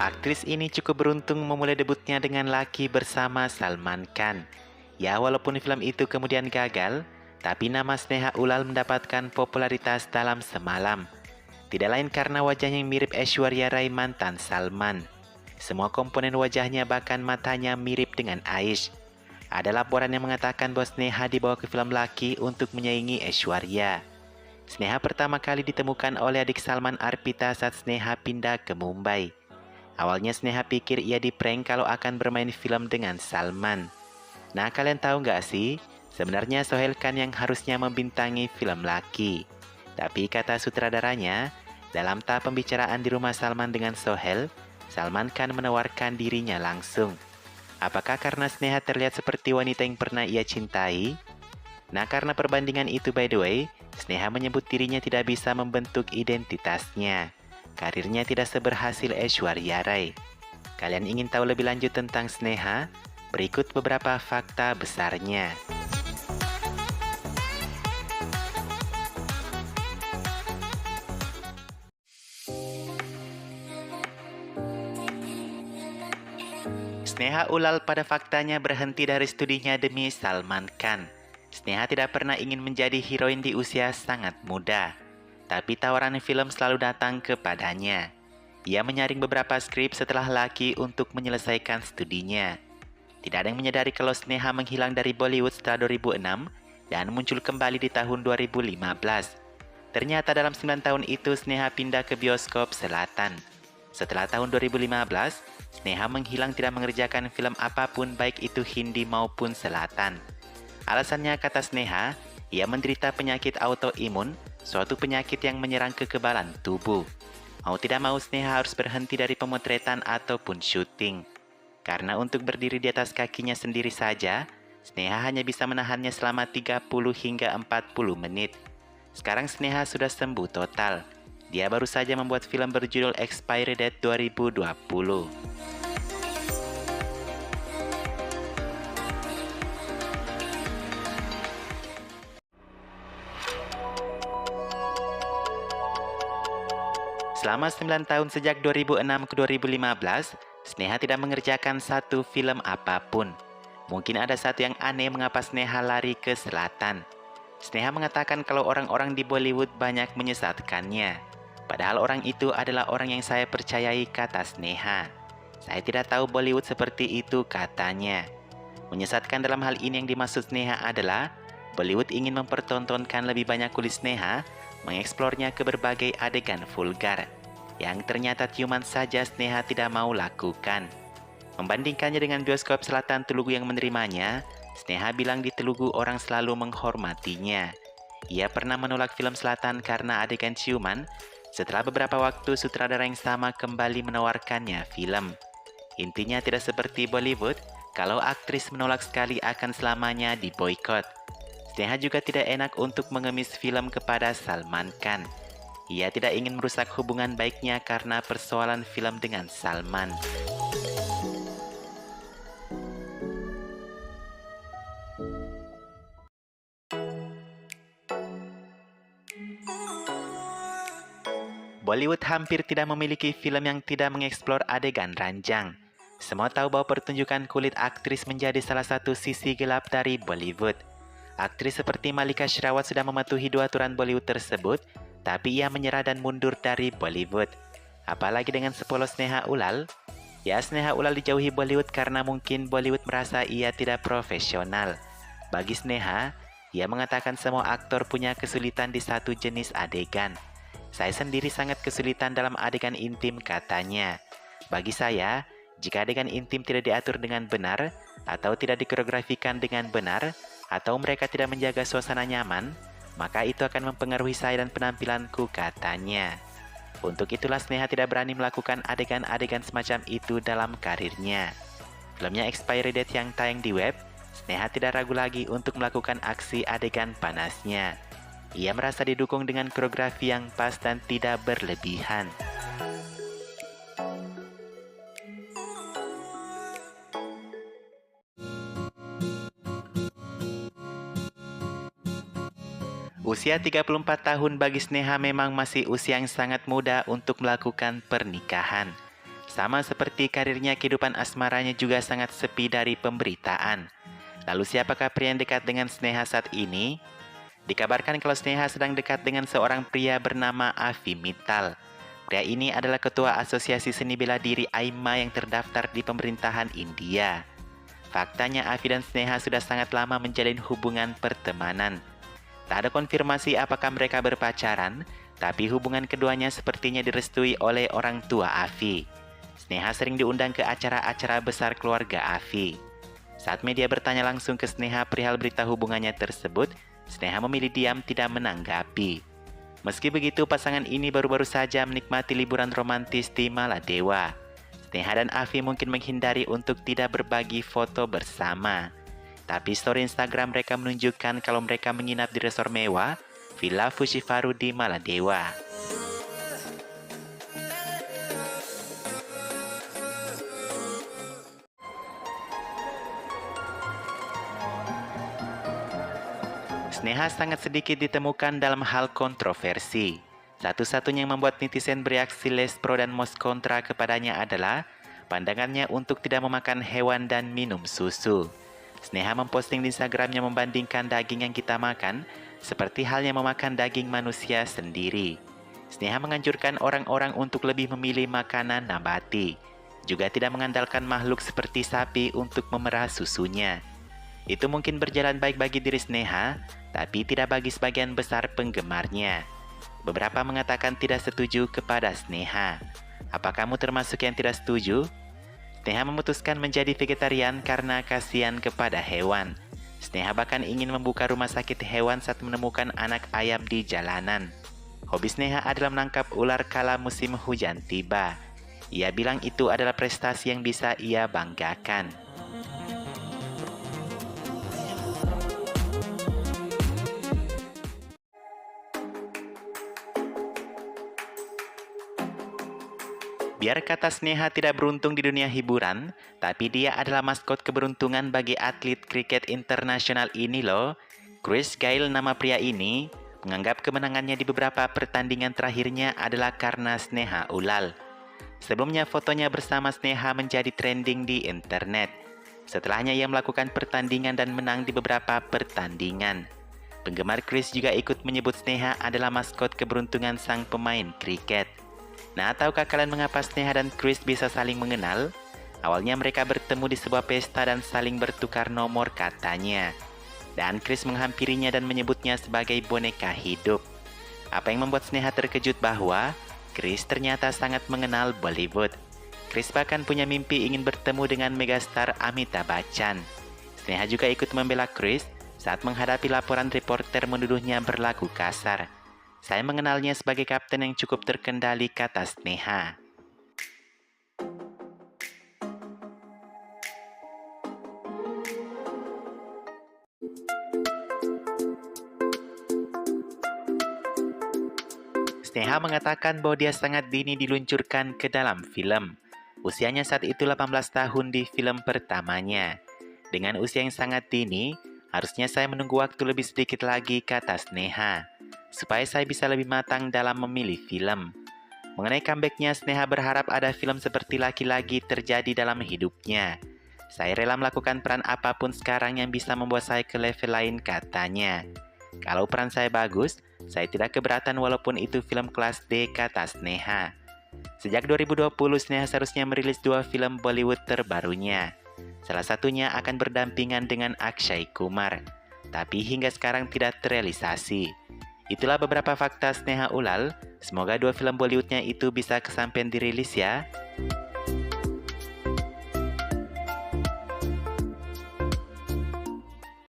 Aktris ini cukup beruntung memulai debutnya dengan Lucky bersama Salman Khan. Ya, walaupun film itu kemudian gagal, tapi nama Sneha Ulal mendapatkan popularitas dalam semalam. Tidak lain karena wajahnya yang mirip Aishwarya Rai mantan Salman. Semua komponen wajahnya bahkan matanya mirip dengan Aish. Ada laporan yang mengatakan bahwa Sneha dibawa ke film Lucky untuk menyaingi Aishwarya. Sneha pertama kali ditemukan oleh adik Salman Arpita saat Sneha pindah ke Mumbai. Awalnya Sneha pikir ia di-prank kalau akan bermain film dengan Salman. Nah, kalian tahu nggak sih? Sebenarnya Sohail Khan yang harusnya membintangi film Lucky. Tapi kata sutradaranya, dalam tahap pembicaraan di rumah Salman dengan Sohail, Salman Khan menawarkan dirinya langsung. Apakah karena Sneha terlihat seperti wanita yang pernah ia cintai? Nah, karena perbandingan itu by the way, Sneha menyebut dirinya tidak bisa membentuk identitasnya. Karirnya tidak seberhasil Aishwarya Rai. Kalian ingin tahu lebih lanjut tentang Sneha? Berikut beberapa fakta besarnya. Sneha Ulal pada faktanya berhenti dari studinya demi Salman Khan. Sneha tidak pernah ingin menjadi heroin di usia sangat muda, tapi tawaran film selalu datang kepadanya. Ia menyaring beberapa skrip setelah Lucky untuk menyelesaikan studinya. Tidak ada yang menyadari kalau Sneha menghilang dari Bollywood setelah 2006 dan muncul kembali di tahun 2015. Ternyata dalam 9 tahun itu Sneha pindah ke bioskop selatan. Setelah tahun 2015, Sneha menghilang tidak mengerjakan film apapun baik itu Hindi maupun selatan. Alasannya kata Sneha, ia menderita penyakit autoimun, suatu penyakit yang menyerang kekebalan tubuh. Mau tidak mau Sneha harus berhenti dari pemotretan ataupun syuting. Karena untuk berdiri di atas kakinya sendiri saja, Sneha hanya bisa menahannya selama 30 hingga 40 menit. Sekarang Sneha sudah sembuh total. Dia baru saja membuat film berjudul Expiry Date 2020. Selama 9 tahun sejak 2006 ke 2015, Sneha tidak mengerjakan satu film apapun. Mungkin ada satu yang aneh mengapa Sneha lari ke selatan. Sneha mengatakan kalau orang-orang di Bollywood banyak menyesatkannya. Padahal orang itu adalah orang yang saya percayai, kata Sneha. Saya tidak tahu Bollywood seperti itu, katanya. Menyesatkan dalam hal ini yang dimaksud Sneha adalah Bollywood ingin mempertontonkan lebih banyak kulit Sneha, mengeksplornya ke berbagai adegan vulgar, yang ternyata ciuman saja Sneha tidak mau lakukan. Membandingkannya dengan bioskop selatan Telugu yang menerimanya, Sneha bilang di Telugu orang selalu menghormatinya. Ia pernah menolak film selatan karena adegan ciuman, setelah beberapa waktu sutradara yang sama kembali menawarkannya film. Intinya tidak seperti Bollywood, kalau aktris menolak sekali akan selamanya diboikot. Sneha juga tidak enak untuk mengemis film kepada Salman Khan. Ia tidak ingin merusak hubungan baiknya karena persoalan film dengan Salman. Bollywood hampir tidak memiliki film yang tidak mengeksplor adegan ranjang. Semua tahu bahwa pertunjukan kulit aktris menjadi salah satu sisi gelap dari Bollywood. Aktris seperti Malika Sherawat sudah mematuhi dua aturan Bollywood tersebut, tapi ia menyerah dan mundur dari Bollywood. Apalagi dengan sepolos Sneha Ulal. Ya, Sneha Ulal dijauhi Bollywood karena mungkin Bollywood merasa ia tidak profesional. Bagi Sneha, ia mengatakan semua aktor punya kesulitan di satu jenis adegan. Saya sendiri sangat kesulitan dalam adegan intim, katanya. Bagi saya, jika adegan intim tidak diatur dengan benar, atau tidak dikoreografikan dengan benar, atau mereka tidak menjaga suasana nyaman, maka itu akan mempengaruhi saya dan penampilanku, katanya. Untuk itulah Sneha tidak berani melakukan adegan-adegan semacam itu dalam karirnya. Filmnya Expiry Date yang tayang di web, Sneha tidak ragu lagi untuk melakukan aksi adegan panasnya. Ia merasa didukung dengan koreografi yang pas dan tidak berlebihan. Usia 34 tahun bagi Sneha memang masih usia yang sangat muda untuk melakukan pernikahan. Sama seperti karirnya, kehidupan asmaranya juga sangat sepi dari pemberitaan. Lalu siapakah pria yang dekat dengan Sneha saat ini? Dikabarkan kalau Sneha sedang dekat dengan seorang pria bernama Avi Mittal. Pria ini adalah ketua Asosiasi Seni Bela Diri AIMA yang terdaftar di pemerintahan India. Faktanya Avi dan Sneha sudah sangat lama menjalin hubungan pertemanan. Tak ada konfirmasi apakah mereka berpacaran, tapi hubungan keduanya sepertinya direstui oleh orang tua Avi. Sneha sering diundang ke acara-acara besar keluarga Avi. Saat media bertanya langsung ke Sneha perihal berita hubungannya tersebut, Sneha memilih diam, tidak menanggapi. Meski begitu, pasangan ini baru-baru saja menikmati liburan romantis di Maladewa. Sneha dan Avi mungkin menghindari untuk tidak berbagi foto bersama. Tapi story Instagram mereka menunjukkan kalau mereka menginap di resort mewah, Villa Fushifaru di Maladewa. Sneha sangat sedikit ditemukan dalam hal kontroversi. Satu-satunya yang membuat netizen bereaksi les pro dan mos kontra kepadanya adalah pandangannya untuk tidak memakan hewan dan minum susu. Sneha memposting di Instagramnya membandingkan daging yang kita makan seperti halnya memakan daging manusia sendiri. Sneha menganjurkan orang-orang untuk lebih memilih makanan nabati, juga tidak mengandalkan makhluk seperti sapi untuk memerah susunya. Itu mungkin berjalan baik bagi diri Sneha, tapi tidak bagi sebagian besar penggemarnya. Beberapa mengatakan tidak setuju kepada Sneha. Apa kamu termasuk yang tidak setuju? Sneha memutuskan menjadi vegetarian karena kasihan kepada hewan. Sneha bahkan ingin membuka rumah sakit hewan saat menemukan anak ayam di jalanan. Hobi Sneha adalah menangkap ular kala musim hujan tiba. Ia bilang itu adalah prestasi yang bisa ia banggakan. Biar kata Sneha tidak beruntung di dunia hiburan, tapi dia adalah maskot keberuntungan bagi atlet kriket internasional ini loh. Chris Gayle, nama pria ini, menganggap kemenangannya di beberapa pertandingan terakhirnya adalah karena Sneha Ulal. Sebelumnya fotonya bersama Sneha menjadi trending di internet. Setelahnya ia melakukan pertandingan dan menang di beberapa pertandingan. Penggemar Chris juga ikut menyebut Sneha adalah maskot keberuntungan sang pemain kriket. Nah, tahukah kalian mengapa Sneha dan Chris bisa saling mengenal? Awalnya mereka bertemu di sebuah pesta dan saling bertukar nomor katanya. Dan Chris menghampirinya dan menyebutnya sebagai boneka hidup. Apa yang membuat Sneha terkejut bahwa Chris ternyata sangat mengenal Bollywood. Chris bahkan punya mimpi ingin bertemu dengan megastar Amitabh Bachchan. Sneha juga ikut membela Chris saat menghadapi laporan reporter menuduhnya berlaku kasar. Saya mengenalnya sebagai kapten yang cukup terkendali, kata Sneha. Sneha mengatakan bahwa dia sangat dini diluncurkan ke dalam film. Usianya saat itu 18 tahun di film pertamanya. Dengan usia yang sangat dini, harusnya saya menunggu waktu lebih sedikit lagi, kata Sneha, supaya saya bisa lebih matang dalam memilih film. Mengenai comeback-nya, Sneha berharap ada film seperti Laki-Laki terjadi dalam hidupnya. Saya rela melakukan peran apapun sekarang yang bisa membuat saya ke level lain, katanya. Kalau peran saya bagus, saya tidak keberatan walaupun itu film kelas D, kata Sneha. Sejak 2020, Sneha seharusnya merilis 2 film Bollywood terbarunya. Salah satunya akan berdampingan dengan Akshay Kumar, tapi hingga sekarang tidak terrealisasi. Itulah beberapa fakta Sneha Ulal. Semoga 2 film Bollywoodnya itu bisa kesampaian dirilis ya.